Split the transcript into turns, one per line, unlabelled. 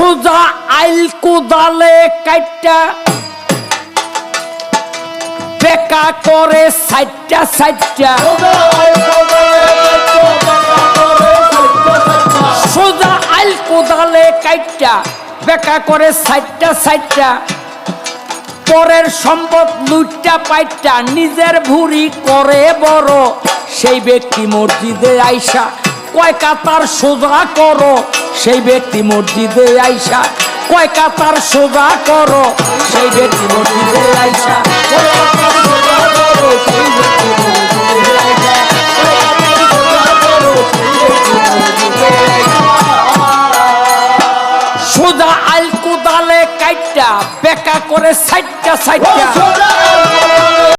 সোজা আইল কোদালে কাইটা বেকা করে সাইটটা সাইটটা সোজা আইল কোদালে কাইটা বেকা করে সাইটটা সাইটটা পরের সম্পদ লুটটা পাইটা নিজের ভুঁড়ি করে বড় সেই ব্যক্তি মসজিদে আইসা কয় কাতার সোজা করো সেই ব্যক্তি মসজিদে আইসা কয় কাতার সোজা করো সেই ব্যক্তি মসজিদে আইসা সোজা আইল কোদালে কাইটা বেকা করে সাইটটা সাইটটা